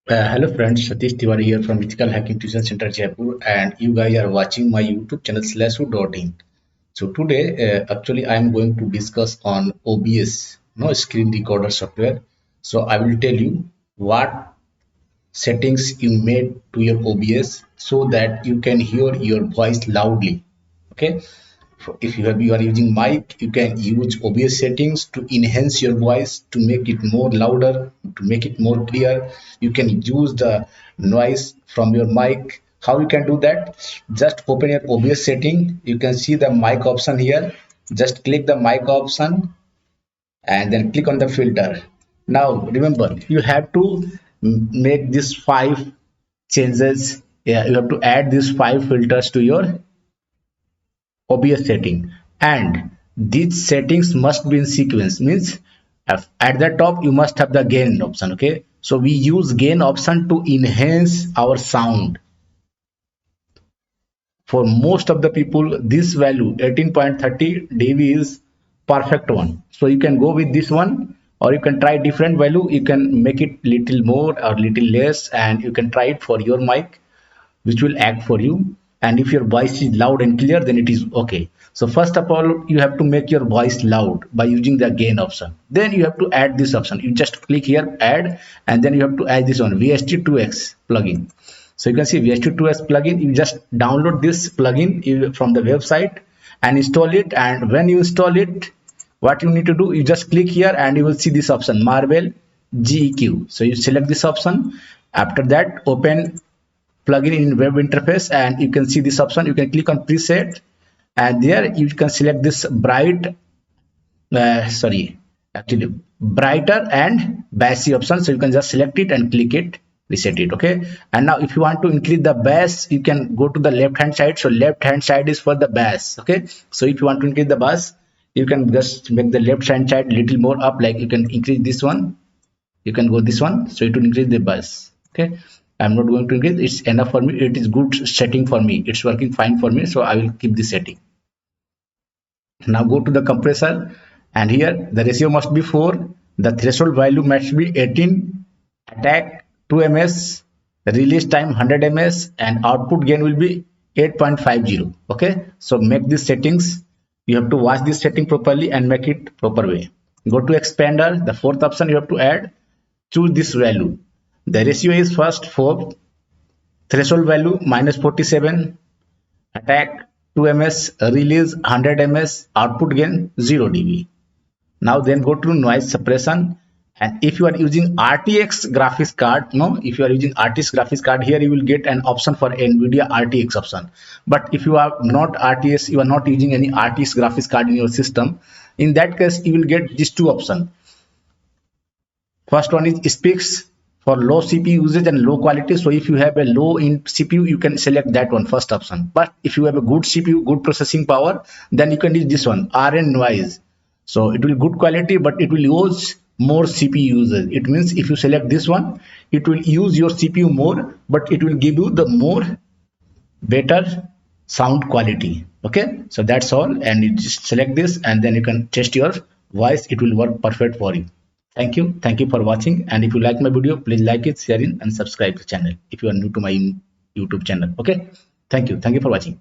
Hello friends, Satish Tiwari here from Ethical Hacking Tuition Center Jaipur, and you guys are watching my YouTube channel slashrootdotin. So today, actually, I am going to discuss on OBS, no screen recorder software. So I will tell you what settings you made to your OBS so that you can hear your voice loudly. Okay, if you are using mic, you can use OBS settings to enhance your voice, to make it more louder, to make it more clear. You can use the noise from your mic. How you can do that? Just open your OBS setting. You can see the mic option here. Just click the mic option and then click on the filter. Now remember, you have to make these five changes. Yeah, you have to add these five filters to your OBS setting, and these settings must be in sequence. Means at the top you must have the gain option. Okay, so we use gain option to enhance our sound. For most of the people, this value 18.30 dB is perfect one. So you can go with this one, or you can try different value. You can make it little more or little less, and you can try it for your mic, which will act for you. And if your voice is loud and clear, then it is okay. So first of all, you have to make your voice loud by using the gain option. Then you have to add this option. You just click here, add, and then you have to add this one, VST2X plugin. So you can see VST2X plugin. You just download this plugin from the website and install it. And when you install it, what you need to do, you just click here and you will see this option, Marvel GEQ. So you select this option. After that, open plugin in web interface and you can see this option. You can click on preset and there you can select this actually brighter and bassy option. So you can just select it and click it, reset it. Okay, and now if you want to increase the bass, you can go to the left hand side. So left hand side is for the bass. Okay, so if you want to increase the bass, you can just make the left hand side little more up, like you can increase this one, you can go this one, so it will increase the bass. Okay, I'm not going to increase, it's enough for me, it is good setting for me, it's working fine for me, so I will keep this setting. Now go to the compressor and here the ratio must be 4, the threshold value must be 18, attack 2 ms, release time 100 ms, and output gain will be 8.50. Okay, so make these settings, you have to watch this setting properly and make it proper way. Go to expander, the fourth option you have to add, choose this value. The ratio is first 4, threshold value -47, attack 2 ms, release 100 ms, output gain 0 dB. Now then go to noise suppression, and if you are using RTX graphics card, no, if you are using RTX graphics card, here you will get an option for NVIDIA RTX option. But if you are not RTX, you are not using any RTX graphics card in your system, in that case you will get these two options. First one is speaks for low CPU usage and low quality. So if you have a low in CPU, you can select that one, first option. But if you have a good CPU, good processing power, then you can use this one, RN noise. So it will good quality, but it will use more CPU usage. It means if you select this one, it will use your CPU more, but it will give you the more better sound quality. Okay, so that's all, and you just select this and then you can test your voice, it will work perfect for you. Thank you for watching, and if you like my video, please like it, share it, and subscribe to the channel if you are new to my YouTube channel. Okay, thank you for watching.